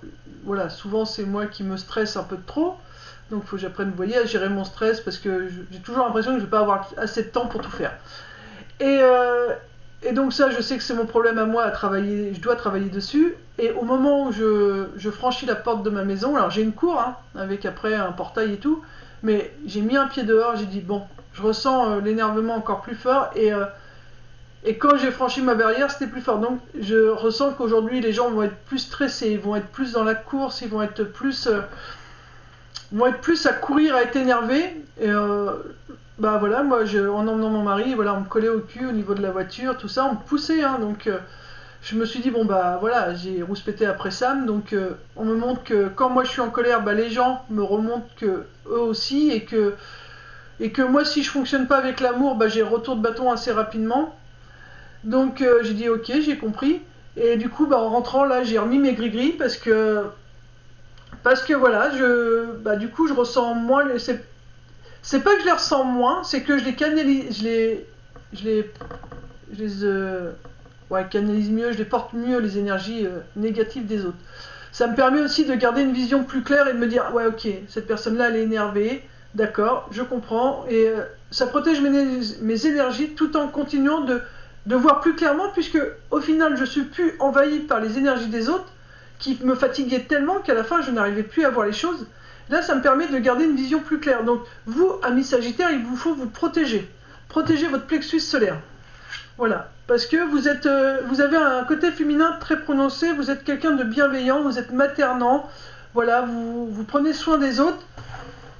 voilà, souvent c'est moi qui me stresse un peu de trop. Donc il faut que j'apprenne, vous voyez, à gérer mon stress parce que j'ai toujours l'impression que je ne vais pas avoir assez de temps pour tout faire. Et donc ça, je sais que c'est mon problème à moi à travailler, je dois travailler dessus. Et au moment où je franchis la porte de ma maison, alors j'ai une cour, hein, avec après un portail et tout, mais j'ai mis un pied dehors, j'ai dit bon, je ressens l'énervement encore plus fort et quand j'ai franchi ma barrière, c'était plus fort. Donc je ressens qu'aujourd'hui les gens vont être plus stressés, ils vont être plus dans la course, ils vont être plus à courir, à être énervés. Et voilà, moi en emmenant mon mari, voilà, on me collait au cul au niveau de la voiture, tout ça, on me poussait, hein, donc je me suis dit, bon bah voilà, j'ai rouspété après Sam, donc on me montre que quand moi je suis en colère, bah, les gens me remontent que eux aussi, et que moi si je fonctionne pas avec l'amour, bah, j'ai retour de bâton assez rapidement. Donc j'ai dit ok, j'ai compris. Et du coup, bah, en rentrant là, j'ai remis mes gris-gris parce que voilà, bah, du coup, je ressens moins. C'est pas que je les ressens moins, c'est que je les canalise, ouais, canalise mieux, je les porte mieux les énergies négatives des autres. Ça me permet aussi de garder une vision plus claire et de me dire ouais ok, cette personne-là elle est énervée, d'accord, je comprends, et ça protège mes énergies tout en continuant de voir plus clairement, puisque au final je suis plus envahi par les énergies des autres qui me fatiguaient tellement qu'à la fin je n'arrivais plus à voir les choses. Là ça me permet de garder une vision plus claire. Donc vous, amis Sagittaires, il vous faut vous protéger. Protéger votre plexus solaire. Voilà, parce que vous avez un côté féminin très prononcé, vous êtes quelqu'un de bienveillant, vous êtes maternant, voilà, vous prenez soin des autres,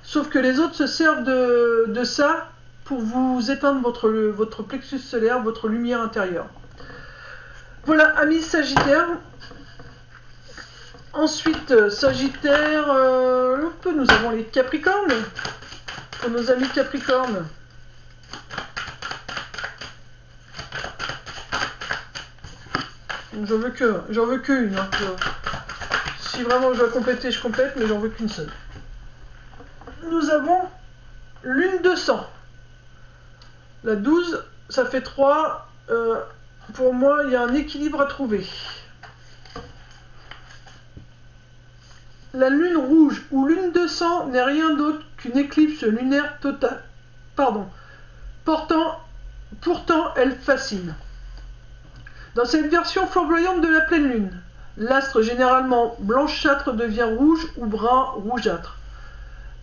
sauf que les autres se servent de ça pour vous éteindre votre plexus solaire, votre lumière intérieure. Voilà, amis Sagittaires. Ensuite, Sagittaire, nous avons les Capricornes, pour nos amis Capricornes. J'en veux qu'une. Hein. Si vraiment je dois compléter, je complète, mais j'en veux qu'une seule. Nous avons lune de sang. La 12, ça fait 3. Pour moi, il y a un équilibre à trouver. La lune rouge ou lune de sang n'est rien d'autre qu'une éclipse lunaire totale. Pardon. Pourtant, elle fascine. Dans cette version flamboyante de la pleine lune, l'astre généralement blanchâtre devient rouge ou brun rougeâtre.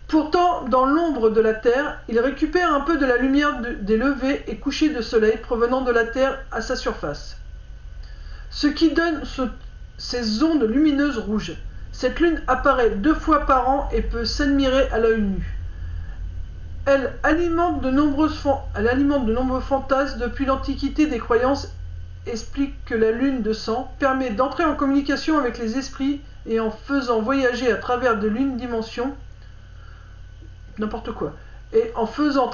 Pourtant, dans l'ombre de la Terre, il récupère un peu de la lumière des levées et couchers de soleil provenant de la Terre à sa surface. Ce qui donne ces ondes lumineuses rouges. Cette lune apparaît 2 fois par an et peut s'admirer à l'œil nu. Elle alimente de nombreux fantasmes depuis l'Antiquité. Des croyances expliquent que la lune de sang permet d'entrer en communication avec les esprits et en faisant voyager à travers de l'une dimension, n'importe quoi, et en faisant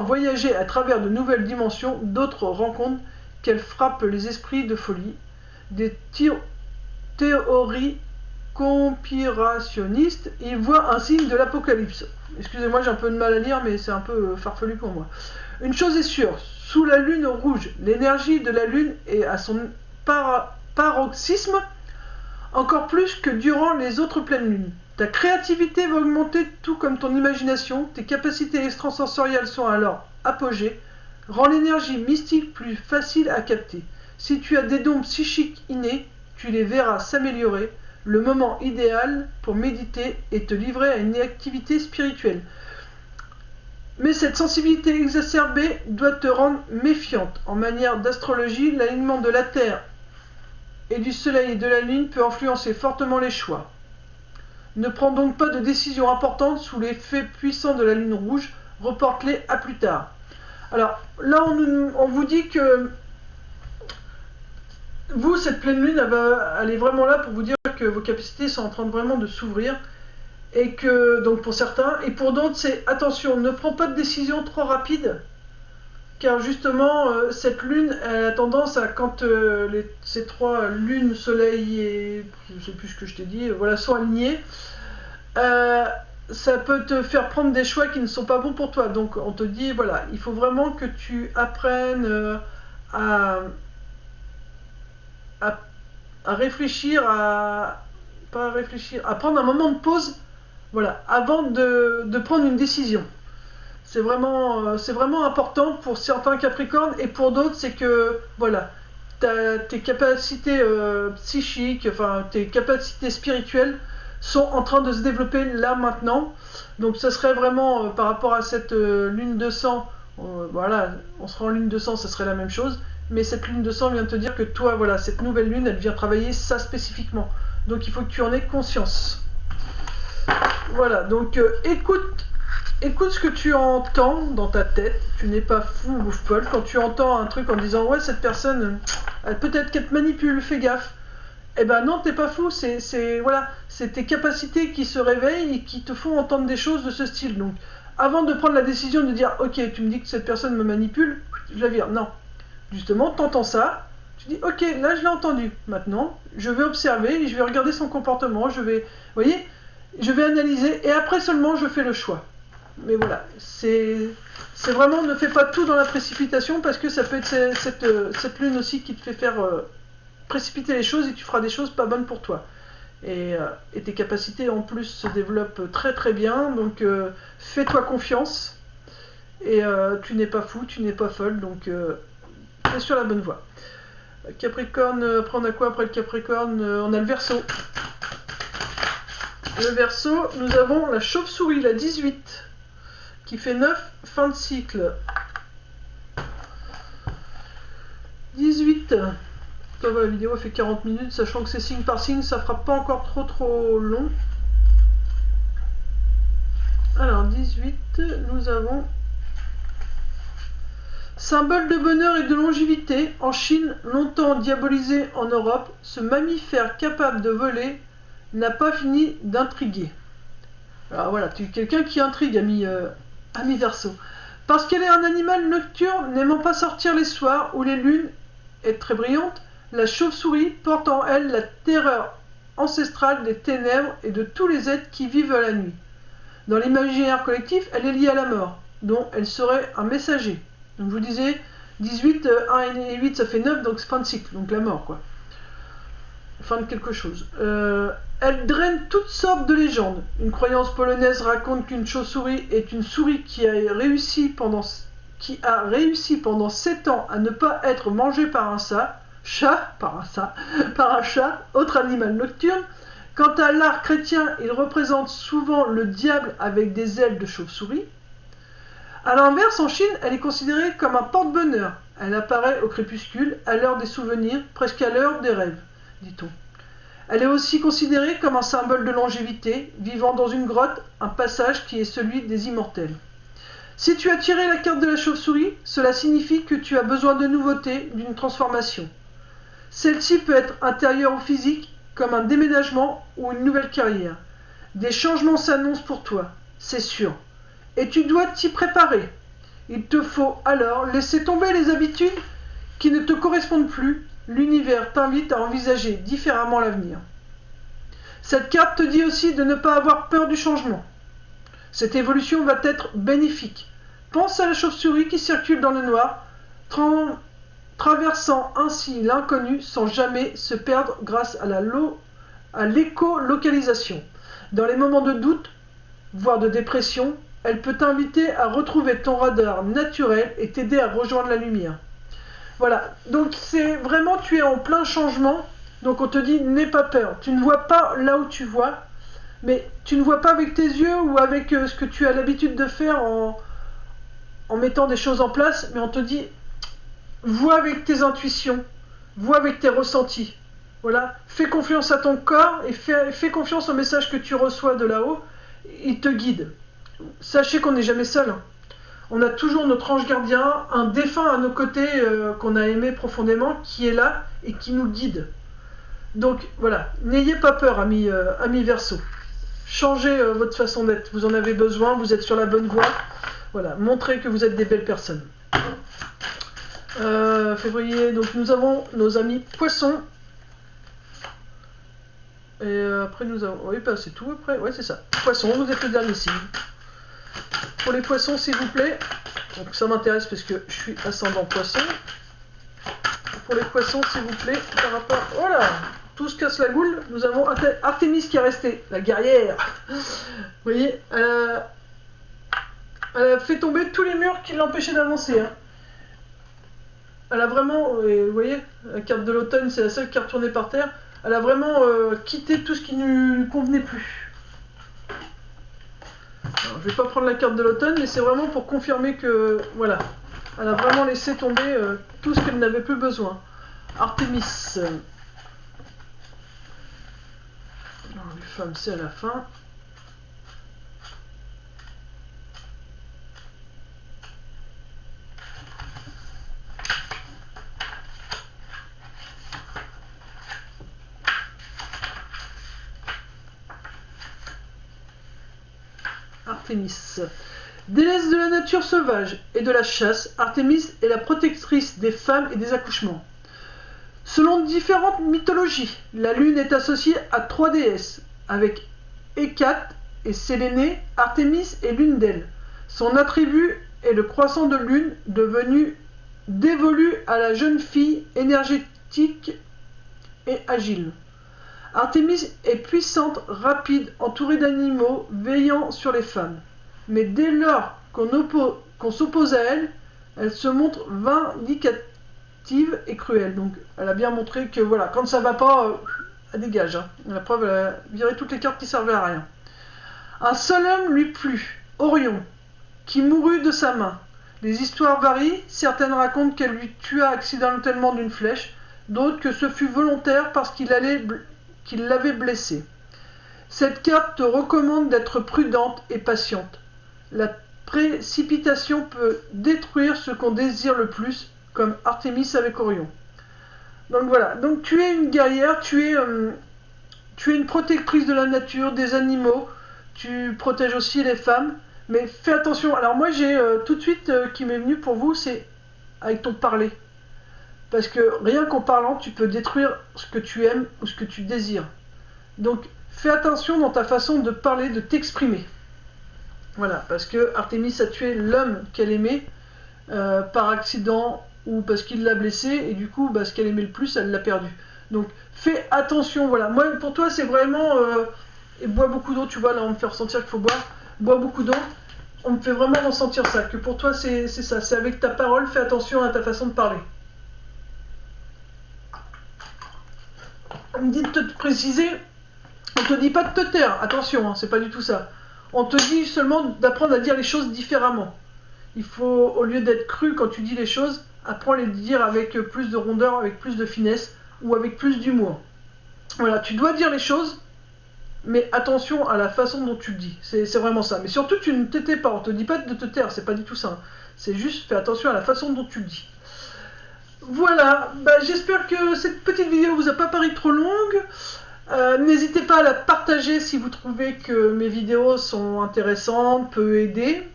voyager à travers de nouvelles dimensions, d'autres rencontres qu'elle frappe les esprits de folie. Des théories conspirationnistes y voient un signe de l'apocalypse. Excusez-moi, j'ai un peu de mal à lire, mais c'est un peu farfelu pour moi. Une chose est sûre, sous la lune rouge, l'énergie de la lune est à son paroxysme, encore plus que durant les autres pleines lunes. Ta créativité va augmenter tout comme ton imagination, tes capacités extrasensorielles sont alors apogées, rend l'énergie mystique plus facile à capter. Si tu as des dons psychiques innés, tu les verras s'améliorer, le moment idéal pour méditer et te livrer à une activité spirituelle. Mais cette sensibilité exacerbée doit te rendre méfiante. En manière d'astrologie, l'alignement de la Terre et du Soleil et de la Lune peut influencer fortement les choix. Ne prends donc pas de décisions importantes sous l'effet puissant de la Lune rouge, reporte-les à plus tard. Alors là, on vous dit que vous, cette pleine lune, elle est vraiment là pour vous dire que vos capacités sont en train vraiment de s'ouvrir. Et que, donc pour certains, et pour d'autres, c'est attention, ne prends pas de décision trop rapide. Car justement, cette lune, elle a tendance à, quand ces 3 lunes, soleil et, je sais plus ce que je t'ai dit, voilà, sont alignées, ça peut te faire prendre des choix qui ne sont pas bons pour toi. Donc on te dit, voilà, il faut vraiment que tu apprennes à réfléchir, pas à réfléchir, à prendre un moment de pause, voilà, avant de prendre une décision. C'est vraiment important pour certains Capricornes, et pour d'autres, c'est que, voilà, tes capacités psychiques, enfin, tes capacités spirituelles sont en train de se développer là, maintenant. Donc, ça serait vraiment, par rapport à cette lune de sang, voilà, on sera en lune de sang, ça serait la même chose. Mais cette lune de sang vient te dire que toi, voilà, cette nouvelle lune, elle vient travailler ça spécifiquement. Donc il faut que tu en aies conscience. Voilà, donc écoute écoute ce que tu entends dans ta tête. Tu n'es pas fou ou folle quand tu entends un truc en disant ouais, cette personne, peut-être qu'elle te manipule, fais gaffe. Eh ben non, t'es pas fou, voilà, c'est tes capacités qui se réveillent et qui te font entendre des choses de ce style. Donc, avant de prendre la décision de dire ok, tu me dis que cette personne me manipule, je la vire. Non, justement, t'entends ça, tu dis ok, là je l'ai entendu. Maintenant, je vais observer et je vais regarder son comportement. Vous voyez, je vais analyser et après seulement je fais le choix. Mais voilà, c'est vraiment, ne fais pas tout dans la précipitation parce que ça peut être cette lune aussi qui te fait faire précipiter les choses et tu feras des choses pas bonnes pour toi. Et tes capacités en plus se développent très très bien, donc fais-toi confiance. Et tu n'es pas fou, tu n'es pas folle, donc tu es sur la bonne voie. Capricorne, après on a quoi après le Capricorne? On a le Verseau. Le Verseau, nous avons la chauve-souris, la 18, qui fait 9, fin de cycle. 18. Ça va, la vidéo fait 40 minutes, sachant que c'est signe par signe, ça fera pas encore trop long. Alors, 18, nous avons symbole de bonheur et de longévité. En Chine, longtemps diabolisé en Europe, ce mammifère capable de voler n'a pas fini d'intriguer. Alors voilà, tu es quelqu'un qui intrigue, ami Verseau. Parce qu'elle est un animal nocturne, n'aimant pas sortir les soirs où les lunes est très brillante, la chauve-souris porte en elle la terreur ancestrale des ténèbres et de tous les êtres qui vivent la nuit. Dans l'imaginaire collectif, elle est liée à la mort, dont elle serait un messager. Donc je vous disais, 18, 1 et 8, ça fait 9, donc c'est fin de cycle, donc la mort, quoi. Fin de quelque chose. Elle draine toutes sortes de légendes. Une croyance polonaise raconte qu'une chauve-souris est une souris qui a réussi pendant 7 ans à ne pas être mangée par un chat, autre animal nocturne. Quant à l'art chrétien, il représente souvent le diable avec des ailes de chauve-souris. A l'inverse, en Chine, elle est considérée comme un porte-bonheur. Elle apparaît au crépuscule, à l'heure des souvenirs, presque à l'heure des rêves, dit-on. Elle est aussi considérée comme un symbole de longévité, vivant dans une grotte, un passage qui est celui des immortels. Si tu as tiré la carte de la chauve-souris, cela signifie que tu as besoin de nouveauté, d'une transformation. Celle-ci peut être intérieure ou physique, comme un déménagement ou une nouvelle carrière. Des changements s'annoncent pour toi, c'est sûr. Et tu dois t'y préparer. Il te faut alors laisser tomber les habitudes qui ne te correspondent plus. L'univers t'invite à envisager différemment l'avenir. Cette carte te dit aussi de ne pas avoir peur du changement. Cette évolution va être bénéfique. Pense à la chauve-souris qui circule dans le noir, traversant ainsi l'inconnu sans jamais se perdre grâce à l'écolocalisation. Dans les moments de doute, voire de dépression, elle peut t'inviter à retrouver ton radar naturel et t'aider à rejoindre la lumière. Voilà, donc c'est vraiment, tu es en plein changement, donc on te dit n'aie pas peur. Tu ne vois pas là où tu vois, mais tu ne vois pas avec tes yeux ou avec ce que tu as l'habitude de faire en mettant des choses en place, mais on te dit vois avec tes intuitions, vois avec tes ressentis. Voilà, fais confiance à ton corps et fais confiance au message que tu reçois de là-haut, il te guide. Sachez qu'on n'est jamais seul. On a toujours notre ange gardien, un défunt à nos côtés qu'on a aimé profondément, qui est là et qui nous guide. Donc voilà, n'ayez pas peur, amis Verseau. Changez votre façon d'être, vous en avez besoin, vous êtes sur la bonne voie. Voilà, montrez que vous êtes des belles personnes. Février, donc nous avons nos amis Poissons. Et après nous avons... Oui, bah, c'est tout après. Ouais, c'est ça. Poissons, vous êtes le dernier signe. Pour les poissons, s'il vous plaît. Donc ça m'intéresse parce que je suis ascendant poisson. Pour les poissons, s'il vous plaît, par rapport... Oh là, tout se casse la goule. Nous avons Artémis qui est restée, la guerrière. Vous voyez, elle a fait tomber tous les murs qui l'empêchaient d'avancer. Hein. Elle a vraiment, vous voyez, la carte de l'automne, c'est la seule carte tournée par terre. Elle a vraiment quitté tout ce qui ne lui convenait plus. Alors, je vais pas prendre la carte de l'automne, mais c'est vraiment pour confirmer que, voilà, elle a vraiment laissé tomber tout ce qu'elle n'avait plus besoin. Artémis. Alors, les femmes, c'est à la fin. Artémis. Déesse de la nature sauvage et de la chasse, Artémis est la protectrice des femmes et des accouchements. Selon différentes mythologies, la lune est associée à 3 déesses, avec Hécate et Sélénée. Artémis est l'une d'elles. Son attribut est le croissant de lune, devenu dévolu à la jeune fille énergétique et agile. Artémis est puissante, rapide, entourée d'animaux, veillant sur les femmes. Mais dès lors qu'on s'oppose à elle, elle se montre vindicative et cruelle. Donc elle a bien montré que voilà, quand ça va pas, elle dégage. Hein. La preuve, elle a viré toutes les cartes qui servaient à rien. Un seul homme lui plut, Orion, qui mourut de sa main. Les histoires varient, certaines racontent qu'elle lui tua accidentellement d'une flèche, d'autres que ce fut volontaire parce qu'il l'avait blessé. Cette carte te recommande d'être prudente et patiente. La précipitation peut détruire ce qu'on désire le plus, comme Artémis avec Orion. Donc voilà, donc tu es une guerrière, tu es une protectrice de la nature, des animaux, tu protèges aussi les femmes, mais fais attention. Alors moi j'ai tout de suite qui m'est venu pour vous, c'est avec ton parler. Parce que rien qu'en parlant, tu peux détruire ce que tu aimes ou ce que tu désires. Donc fais attention dans ta façon de parler, de t'exprimer. Voilà, parce que Artémis a tué l'homme qu'elle aimait par accident ou parce qu'il l'a blessée, et du coup, bah, ce qu'elle aimait le plus, elle l'a perdu. Donc fais attention, voilà. Moi, pour toi, c'est vraiment... et bois beaucoup d'eau, tu vois, là on me fait ressentir qu'il faut boire. Bois beaucoup d'eau, on me fait vraiment ressentir ça, que pour toi, c'est ça. C'est avec ta parole, fais attention à ta façon de parler. On me dit de te préciser, on te dit pas de te taire, attention, hein, c'est pas du tout ça. On te dit seulement d'apprendre à dire les choses différemment. Il faut, au lieu d'être cru quand tu dis les choses, apprends à les dire avec plus de rondeur, avec plus de finesse ou avec plus d'humour. Voilà, tu dois dire les choses, mais attention à la façon dont tu le dis. C'est vraiment ça. Mais surtout, tu ne t'étais pas. On te dit pas de te taire, c'est pas du tout ça. C'est juste, fais attention à la façon dont tu le dis. Voilà, bah, j'espère que cette petite vidéo vous a pas paru trop longue. N'hésitez pas à la partager si vous trouvez que mes vidéos sont intéressantes, peuvent aider.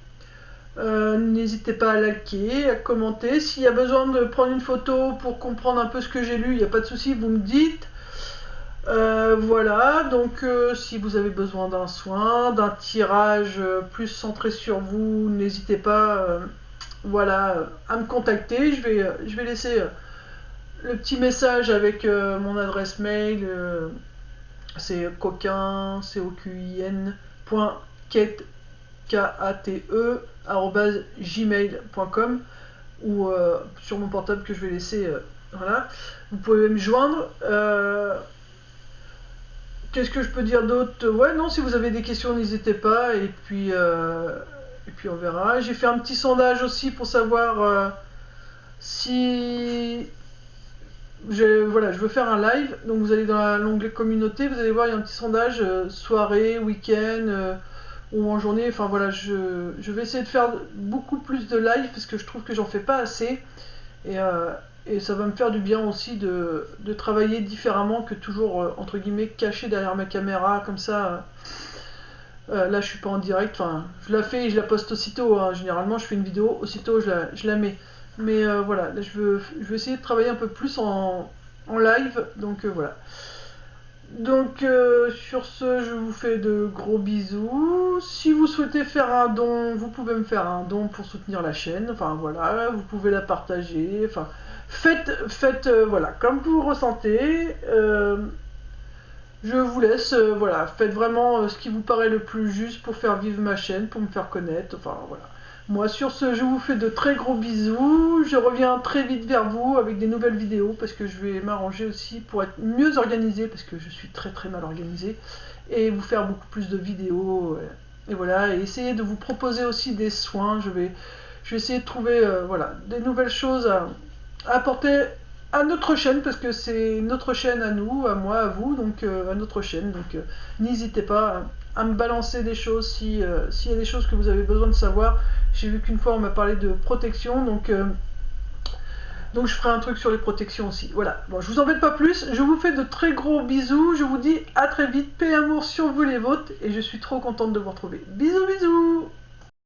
N'hésitez pas à liker, à commenter. S'il y a besoin de prendre une photo pour comprendre un peu ce que j'ai lu, il n'y a pas de souci, vous me dites. Voilà, donc si vous avez besoin d'un soin, d'un tirage plus centré sur vous, n'hésitez pas voilà, à me contacter. Je vais laisser le petit message avec mon adresse mail. C'est coquin, coquin.kate, @gmail.com ou sur mon portable que je vais laisser. Voilà, vous pouvez me joindre. Qu'est-ce que je peux dire d'autre? Ouais, non, si vous avez des questions, n'hésitez pas. Et puis on verra. J'ai fait un petit sondage aussi pour savoir si... Voilà, je veux faire un live. Donc vous allez dans l'onglet communauté, vous allez voir, il y a un petit sondage, soirée, week-end ou en journée. Enfin voilà, je vais essayer de faire beaucoup plus de live parce que je trouve que j'en fais pas assez. Et ça va me faire du bien aussi de travailler différemment que toujours, entre guillemets, caché derrière ma caméra, comme ça. Là, je suis pas en direct. Enfin, je la fais et je la poste aussitôt. Hein. Généralement, je fais une vidéo, aussitôt, je la mets. Mais voilà, là, je veux essayer de travailler un peu plus en live. Donc, voilà. Donc, sur ce, je vous fais de gros bisous. Si vous souhaitez faire un don, vous pouvez me faire un don pour soutenir la chaîne. Enfin, voilà, vous pouvez la partager. Enfin... Faites voilà, comme vous ressentez. Je vous laisse, voilà, faites vraiment ce qui vous paraît le plus juste pour faire vivre ma chaîne, pour me faire connaître. Enfin voilà. Moi sur ce, je vous fais de très gros bisous. Je reviens très vite vers vous avec des nouvelles vidéos parce que je vais m'arranger aussi pour être mieux organisé parce que je suis très très mal organisé et vous faire beaucoup plus de vidéos. Et voilà, et essayer de vous proposer aussi des soins. Je vais essayer de trouver voilà, des nouvelles choses à apporter à notre chaîne parce que c'est notre chaîne à nous, à moi, à vous, donc à notre chaîne. Donc n'hésitez pas à me balancer des choses s'il y a des choses que vous avez besoin de savoir. J'ai vu qu'une fois on m'a parlé de protection, donc je ferai un truc sur les protections aussi. Voilà, bon, je vous embête pas plus, je vous fais de très gros bisous, je vous dis à très vite, paix et amour sur vous les vôtres, et je suis trop contente de vous retrouver. Bisous bisous.